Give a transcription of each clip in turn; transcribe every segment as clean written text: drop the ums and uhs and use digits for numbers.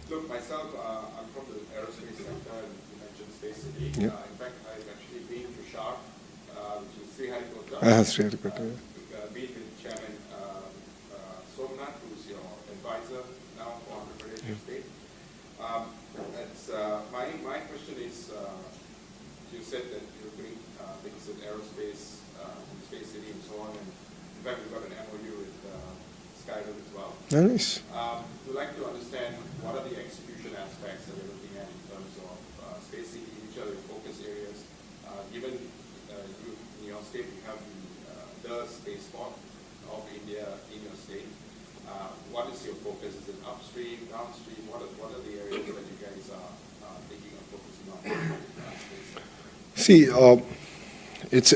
Look, myself, I'm from the aerospace sector, and you mentioned Space City. Yeah. In fact, I've actually been to Sharp, which is Sri Harikota. Sri Harikota, yeah. Been with Chairman Somnath, who's your advisor now for Andrapradesh State. My question is, you said that you're doing things in aerospace, Space City and so on, and in fact, we've got an MOU with Skyroad as well. Nice. We'd like to understand what are the execution aspects that you're looking at in terms of Space City, which are your focus areas, given you, in your state you have the spaceport of India in your state. What is your focus? Is it upstream, downstream? What are the areas that you guys are thinking of focusing on? See, it's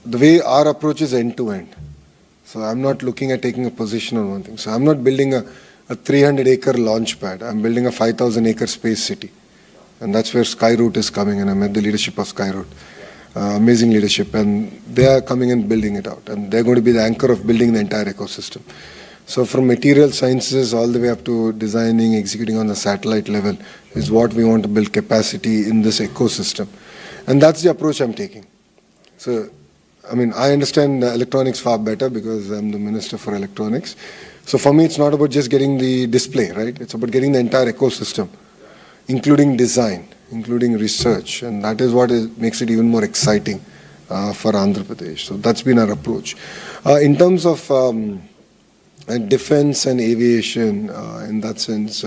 the way our approach is end-to-end. So I'm not looking at taking a position on one thing. So I'm not building a 300-acre launch pad. I'm building a 5,000-acre space city. And that's where Skyroot is coming, and I met the leadership of Skyroot. Amazing leadership, and they are coming and building it out. And they're going to be the anchor of building the entire ecosystem. So from material sciences all the way up to designing, executing on the satellite level is what we want to build capacity in this ecosystem. And that's the approach I'm taking. So, I mean, I understand electronics far better because I'm the Minister for Electronics. So for me, it's not about just getting the display, right? It's about getting the entire ecosystem, including design, including research. And that is what makes it even more exciting for Andhra Pradesh. So that's been our approach. In terms of defense and aviation, in that sense,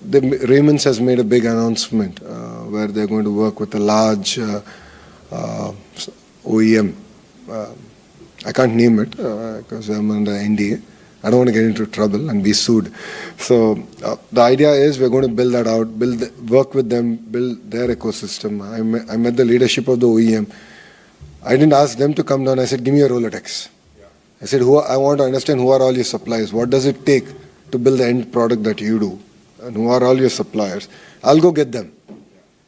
Raymond's has made a big announcement where they're going to work with a large OEM. I can't name it because I'm under NDA. I don't want to get into trouble and be sued. So the idea is we're going to build that out, work with them, build their ecosystem. I met the leadership of the OEM. I didn't ask them to come down. I said, give me a Rolodex. I said, I want to understand who are all your suppliers. What does it take to build the end product that you do? And who are all your suppliers? I'll go get them.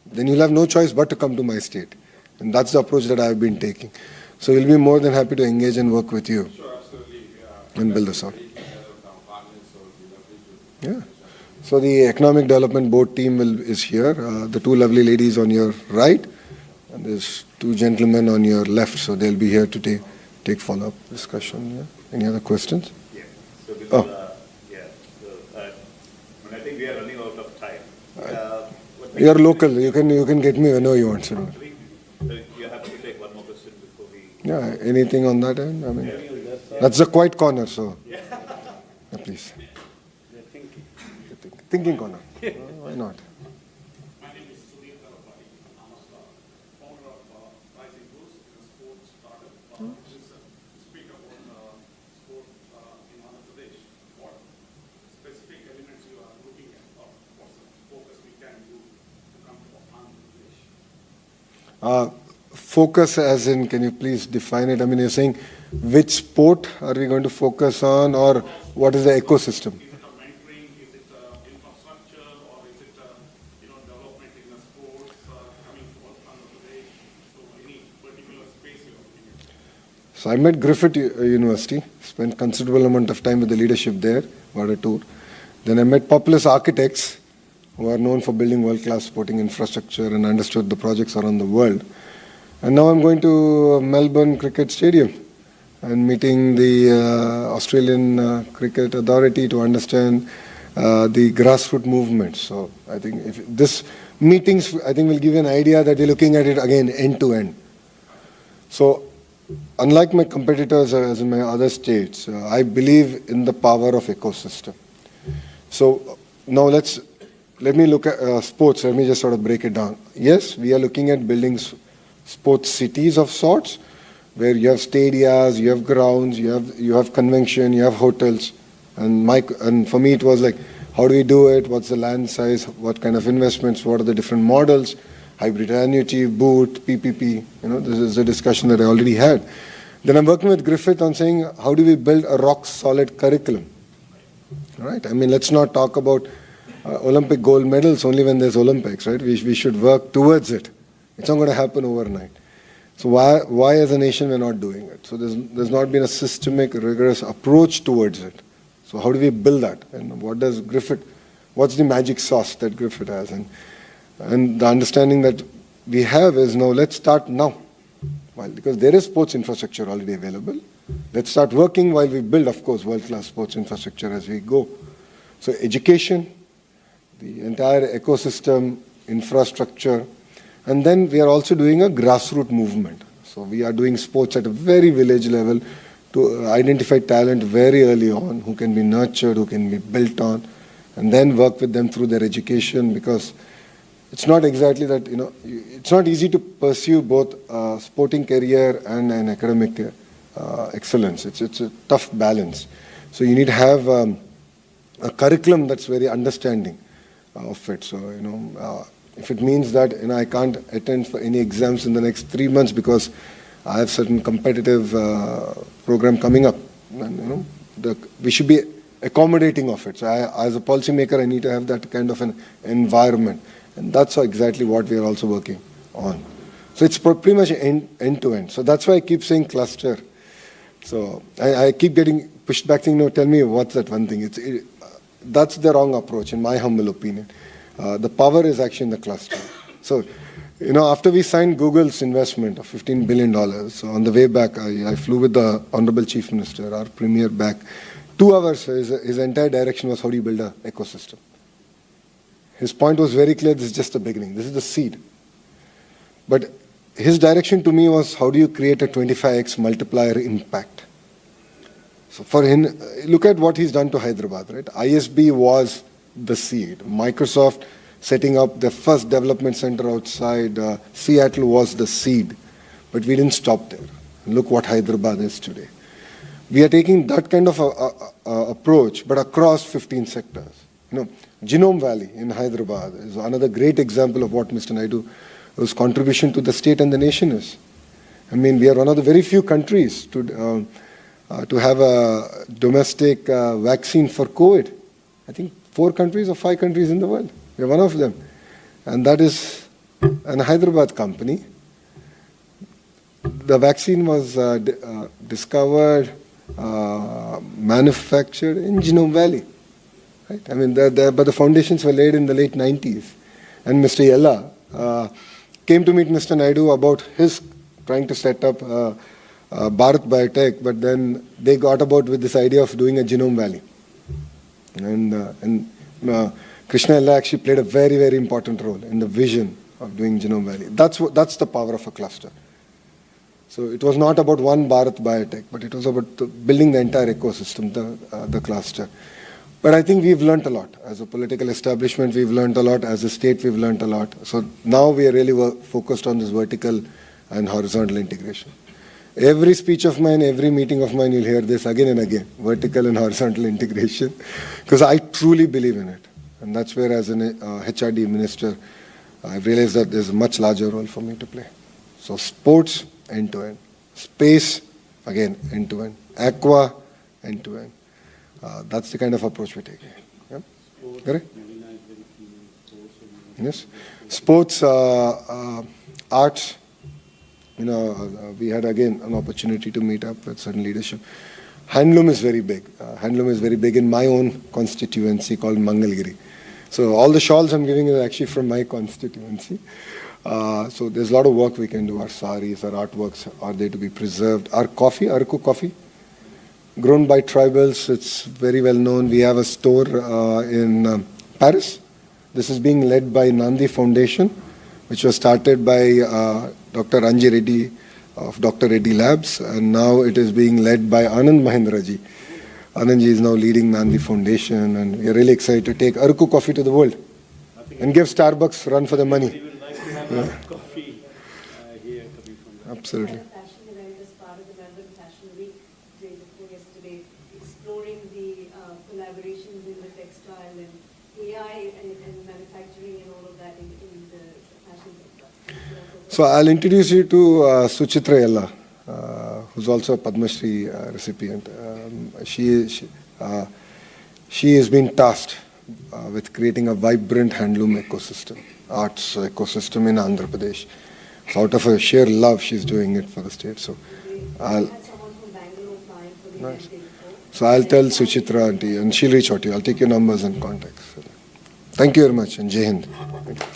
Then you'll have no choice but to come to my state. And that's the approach that I've been taking. So we'll be more than happy to engage and work with you. Sure, absolutely. And build this out. Yeah. So the Economic Development Board team is here. The two lovely ladies on your right, and there's two gentlemen on your left. So they'll be here to take follow-up discussion. Yeah. Any other questions? Yeah. So before, I think we are running out of time. You are local. You can get me whenever you want. So. You have to take one more question before we. Yeah. Anything on that end? I mean, that's a quiet corner. So, please. Thinking corner. Why not? My name is Amaravathi. I'm a founder of Rising Boost, a sports startup. Speak about sport in Andhra Pradesh. What specific elements you are looking at, or what's the focus we can do to come to Andhra Pradesh? Focus as in, can you please define it? I mean, you're saying which sport are we going to focus on, or what is the ecosystem? Is it a mentoring? Is it infrastructure, or is it development in the sports coming to Andhra Pradesh? So any particular space you're looking at? So I met Griffith University, spent considerable amount of time with the leadership there, got a tour. Then I met Populous Architects, who are known for building world-class sporting infrastructure and understood the projects around the world. And now I'm going to Melbourne Cricket Stadium and meeting the Australian Cricket Authority to understand the grassroots movement. So I think if this meetings, I think, will give you an idea that we're looking at it again end to end. So unlike my competitors as in my other states, I believe in the power of ecosystem. So now let me look at sports. Let me just sort of break it down. Yes, we are looking at building sports cities of sorts, where you have stadiums, you have grounds, you have convention, you have hotels, and for me it was like, how do we do it? What's the land size? What kind of investments? What are the different models? Hybrid annuity, boot, PPP. This is a discussion that I already had. Then I'm working with Griffith on saying, how do we build a rock solid curriculum? Right? I mean, let's not talk about Olympic gold medals only when there's Olympics, right? We should work towards it. It's not going to happen overnight. So why as a nation we're not doing it? So there's not been a systemic, rigorous approach towards it. So how do we build that? And what does Griffith what's the magic sauce that Griffith has? And the understanding that we have is, no, let's start now. Well, because there is sports infrastructure already available. Let's start working while we build, of course, world-class sports infrastructure as we go. So education, the entire ecosystem, infrastructure, and then we are also doing a grassroots movement. So we are doing sports at a very village level to identify talent very early on, who can be nurtured, who can be built on, and then work with them through their education, because it's not exactly that, it's not easy to pursue both a sporting career and an academic excellence. It's a tough balance. So you need to have a curriculum that's very understanding of it. So, if it means that, I can't attend for any exams in the next 3 months because I have certain competitive program coming up, and, we should be accommodating of it. So as a policymaker, I need to have that kind of an environment. And that's exactly what we are also working on. So it's pretty much end to end. So that's why I keep saying cluster. So I keep getting pushed back saying, no, tell me what's that one thing. That's the wrong approach, in my humble opinion. The power is actually in the cluster. So, after we signed Google's investment of $15 billion, so on the way back, I flew with the Honorable Chief Minister, our Premier, back. 2 hours, his entire direction was how do you build an ecosystem. His point was very clear, this is just the beginning, this is the seed. But his direction to me was, how do you create a 25x multiplier impact? So for him, look at what he's done to Hyderabad, right? ISB was the seed. Microsoft setting up the first development center outside Seattle was the seed. But we didn't stop there. Look what Hyderabad is today. We are taking that kind of approach, but across 15 sectors. Genome Valley in Hyderabad is another great example of what Mr. Naidu's contribution to the state and the nation is. We are one of the very few countries to have a domestic vaccine for COVID. I think 4 countries or 5 countries in the world. We are one of them. And that is an Hyderabad company. The vaccine was discovered, manufactured in Genome Valley. Right? But the foundations were laid in the late 90s. And Mr. Yella came to meet Mr. Naidu about his trying to set up Bharat Biotech, but then they got about with this idea of doing a Genome Valley. And Krishna Yella actually played a very, very important role in the vision of doing Genome Valley. That's the power of a cluster. So it was not about one Bharat Biotech, but it was about building the entire ecosystem, the cluster. But I think we've learned a lot. As a political establishment, we've learned a lot. As a state, we've learned a lot. So now we are really focused on this vertical and horizontal integration. Every speech of mine, every meeting of mine, you'll hear this again and again, vertical and horizontal integration, because I truly believe in it. And that's where, as an HRD minister, I've realized that there's a much larger role for me to play. So sports, end-to-end. Space, again, end-to-end. Aqua, end-to-end. That's the kind of approach we're taking. Yeah? Correct? Yes. Sports, arts. We had again an opportunity to meet up with certain leadership. Handloom is very big. Handloom is very big in my own constituency called Mangalgiri. So all the shawls I'm giving is actually from my constituency. So there's a lot of work we can do. Our saris, our artworks are there to be preserved. Our coffee, Araku coffee, grown by tribals. It's very well known. We have a store in Paris. This is being led by Nandi Foundation, which was started by Dr. Anji Reddy of Dr. Reddy Labs, and now it is being led by Anand Mahendraji. Anandji is now leading Nandi Foundation, and we are really excited to take Araku coffee to the world and give Starbucks run for the money. We would like to have coffee here coming from that. Absolutely. Fashion event as part of the Melbourne Fashion Week day before yesterday, exploring the collaborations in the textile and AI and manufacturing and all of that in the fashion sector. So I'll introduce you to Suchitra Yella, who's also a Padma Shri recipient. She has been tasked with creating a vibrant handloom ecosystem, arts ecosystem in Andrapradesh. So out of her sheer love, she's doing it for the state. So I had someone from Bangalore applying for the Nice. event day before. So I'll tell Suchitra auntie, and she'll reach out to you. I'll take your numbers and contacts. Thank you very much, and Jai Hind. Thank you.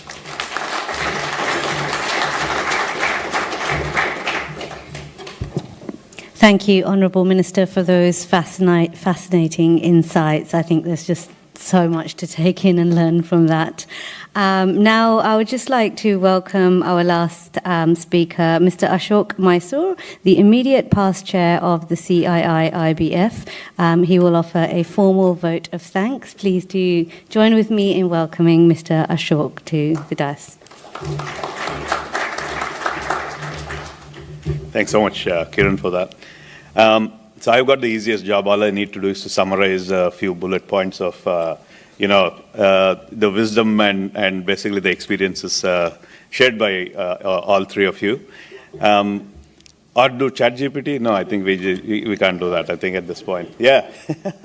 Thank you, Honourable Minister, for those fascinating insights. I think there's just so much to take in and learn from that. Now, I would just like to welcome our last speaker, Mr. Ashok Mysore, the immediate past chair of the CII IBF. He will offer a formal vote of thanks. Please do join with me in welcoming Mr. Ashok to the dais. Thanks so much, Kiran, for that. So I've got the easiest job. All I need to do is to summarize a few bullet points of, the wisdom and basically the experiences shared by all three of you. Or do ChatGPT? No, I think we can't do that, I think, at this point. Yeah.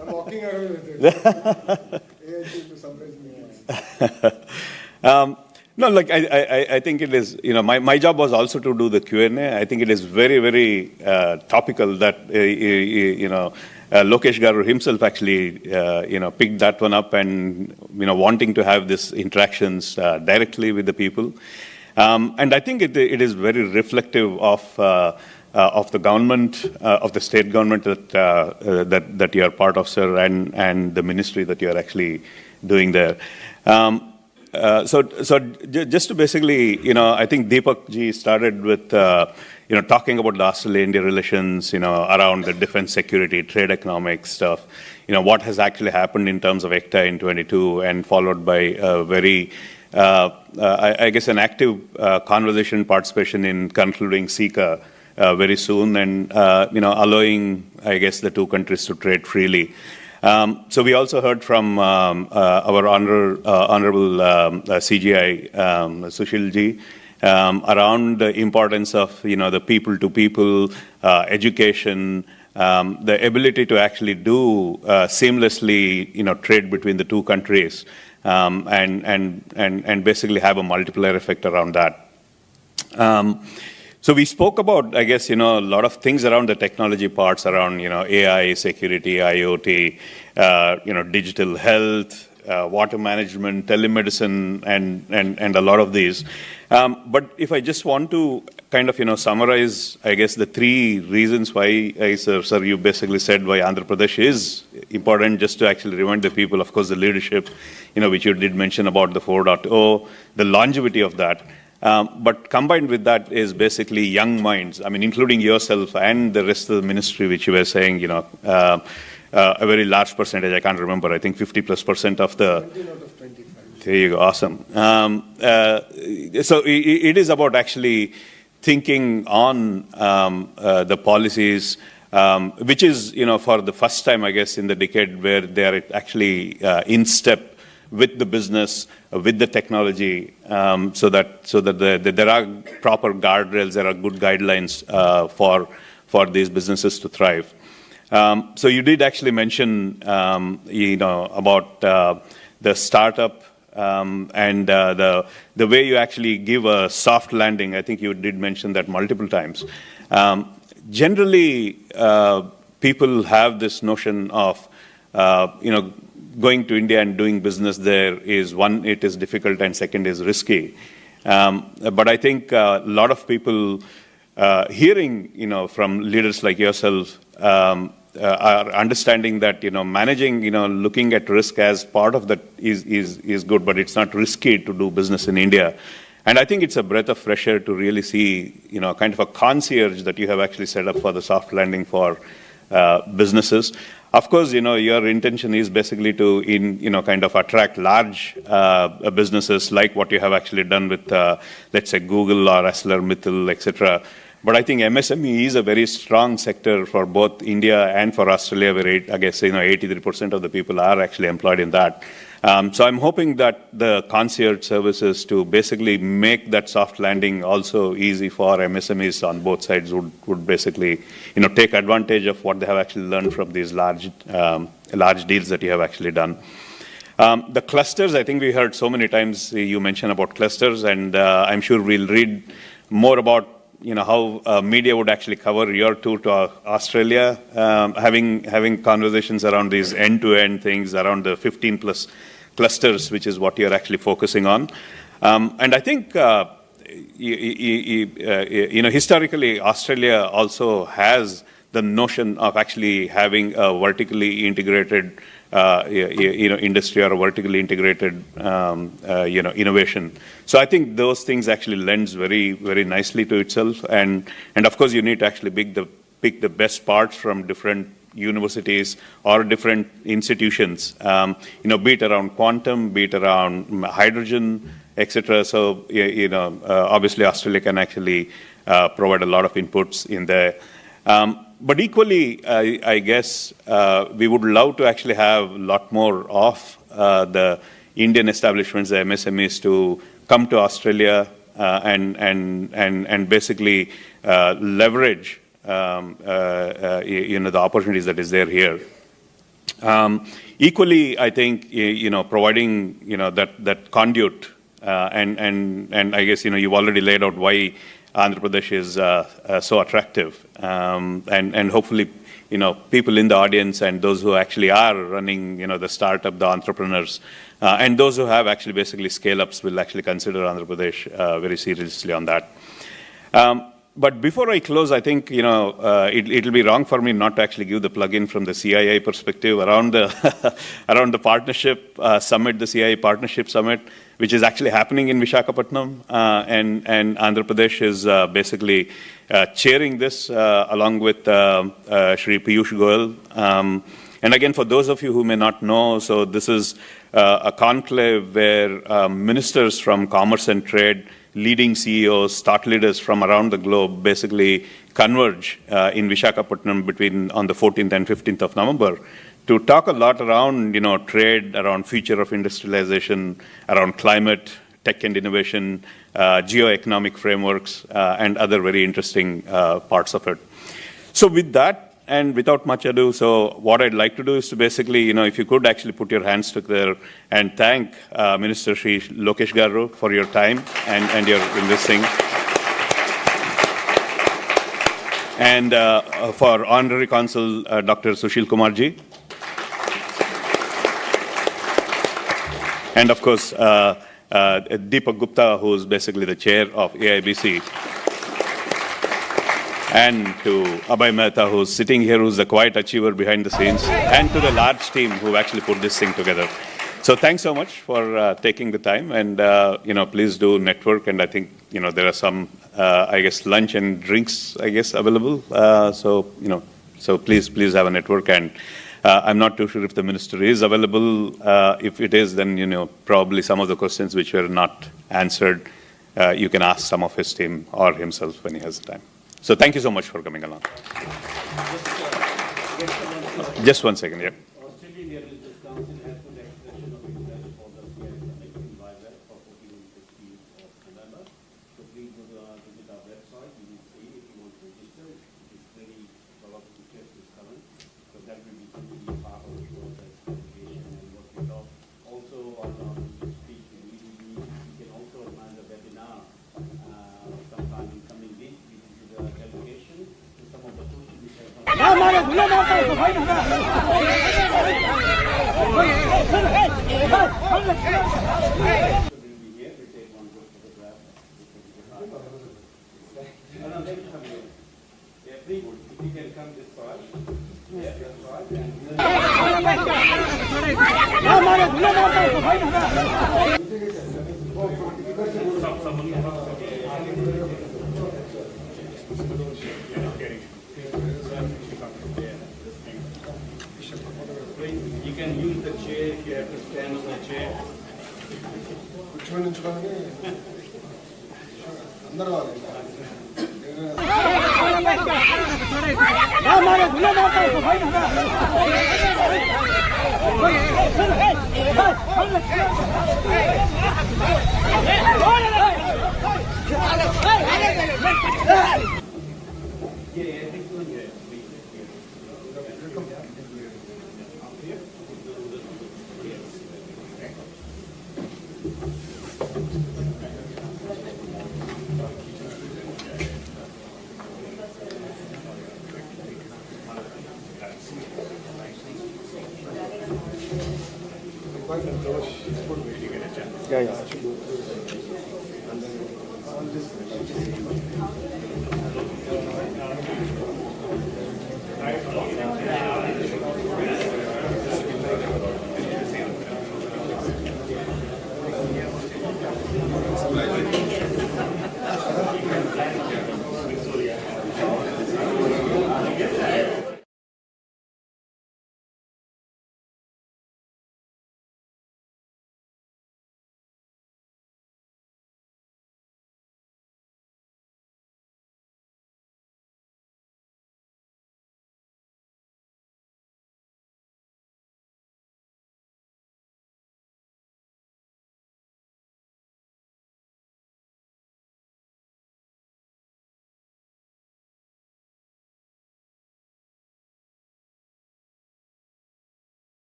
I'm walking around with it. AI to summarize me. No, like I think it is, my job was also to do the Q&A. I think it is very, very topical that, Lokesh Garu himself actually, picked that one up and, wanting to have these interactions directly with the people. And I think it is very reflective of the government, of the state government that you are part of, sir, and the ministry that you are actually doing there. So just to basically, I think Deepak ji started with, talking about the Australia-India relations, around the defense, security, trade, economics stuff, what has actually happened in terms of ECTA in 22, and followed by a very, I guess, an active conversation participation in concluding CICA very soon, and, allowing, I guess, the two countries to trade freely. So we also heard from our honorable CGI, Sushil ji, around the importance of, the people-to-people education, the ability to actually do seamlessly, trade between the two countries, and basically have a multiplier effect around that. So we spoke about, I guess, a lot of things around the technology parts, around, AI, security, IoT, digital health, water management, telemedicine, and a lot of these. But if I just want to kind of, summarize, I guess, the three reasons why, sir, you basically said why Andhra Pradesh is important, just to actually remind the people, of course, the leadership, which you did mention about the 4.0, the longevity of that. But combined with that is basically young minds, I mean, including yourself and the rest of the ministry, which you were saying, a very large percentage, I can't remember, I think 50+% of the... 19 out of 25. There you go, awesome. So it is about actually thinking on the policies, which is, for the first time, I guess, in the decade where they are actually in step with the business, with the technology, so that there are proper guardrails, there are good guidelines for these businesses to thrive. So you did actually mention, about the startup and the way you actually give a soft landing. I think you did mention that multiple times. Generally, people have this notion of, going to India and doing business there is, one, it is difficult, and second is risky. But I think a lot of people hearing, from leaders like yourself, are understanding that, managing, looking at risk as part of that is good, but it's not risky to do business in India. And I think it's a breath of fresh air to really see, kind of a concierge that you have actually set up for the soft landing for businesses. Of course, your intention is basically to, kind of attract large businesses like what you have actually done with, let's say, Google or ArcelorMittal, etc. But I think MSME is a very strong sector for both India and for Australia, where I guess 83% of the people are actually employed in that. So I'm hoping that the concierge services to basically make that soft landing also easy for MSMEs on both sides would basically, take advantage of what they have actually learned from these large deals that you have actually done. The clusters, I think we heard so many times you mention about clusters, and I'm sure we'll read more about how media would actually cover your tour to Australia, having conversations around these end-to-end things, around the 15+ clusters, which is what you're actually focusing on. And I think, historically, Australia also has the notion of actually having a vertically integrated, industry or a vertically integrated, innovation. So I think those things actually lends very, very nicely to itself. And of course, you need to actually pick the best parts from different universities or different institutions, be it around quantum, be it around hydrogen, etc. So, obviously Australia can actually provide a lot of inputs in there. But equally, I guess we would love to actually have a lot more of the Indian establishments, the MSMEs, to come to Australia and basically leverage the opportunities that is there here. Equally, I think providing that conduit, and I guess you've already laid out why Andrapradesh is so attractive, and hopefully people in the audience and those who actually are running the startup, the entrepreneurs, and those who have actually basically scale-ups will actually consider Andhra Pradesh very seriously on that. But before I close, I think it'll be wrong for me not to actually give the plug-in from the CII perspective around the Partnership Summit, the CII Partnership Summit, which is actually happening in Visakhapatnam, and Andhra Pradesh is basically chairing this along with Shri Piyush Goyal. And again, for those of you who may not know, so this is a conclave where ministers from commerce and trade, leading CEOs, thought leaders from around the globe basically converge in Visakhapatnam on the 14th and 15th of November to talk a lot around, trade, around future of industrialization, around climate, tech and innovation, geoeconomic frameworks, and other very interesting parts of it. So with that, and without much ado, so what I'd like to do is to basically, if you could actually put your hands together and thank Minister Sri Lokesh Garu for your time and your investing. And for Honorary Consul Dr. Sushil Kumarji. And of course, Deepak Gupta, who is basically the chair of AIBC. And to Abhay Mehta, who's sitting here, who's the quiet achiever behind the scenes, and to the large team who actually put this thing together. So thanks so much for taking the time, and please do network. And I think there are some, I guess, lunch and drinks, I guess, available. So please have a network. And I'm not too sure if the minister is available. If it is, then probably some of the questions which were not answered, you can ask some of his team or himself when he has the time. So thank you so much for coming along. Just one second, yeah. Australian Religious Council has put expression of interest for the CII Summit in Vizag for 14 and 15 of November. So please visit our website. You will see if you want to register. It's very, a lot of interest is coming. So that will be completely part of the process, education and what we talk. Also, on speak in EDB, you can also organize a webinar sometime in coming week. Delegation to some of the questions which have come. We'll be here. We take one good photograph. Let me come here. Yeah, please, if you can come this side. Yeah, that's You can use the chair if you have to stand on the chair. Which one is going Yeah, yeah.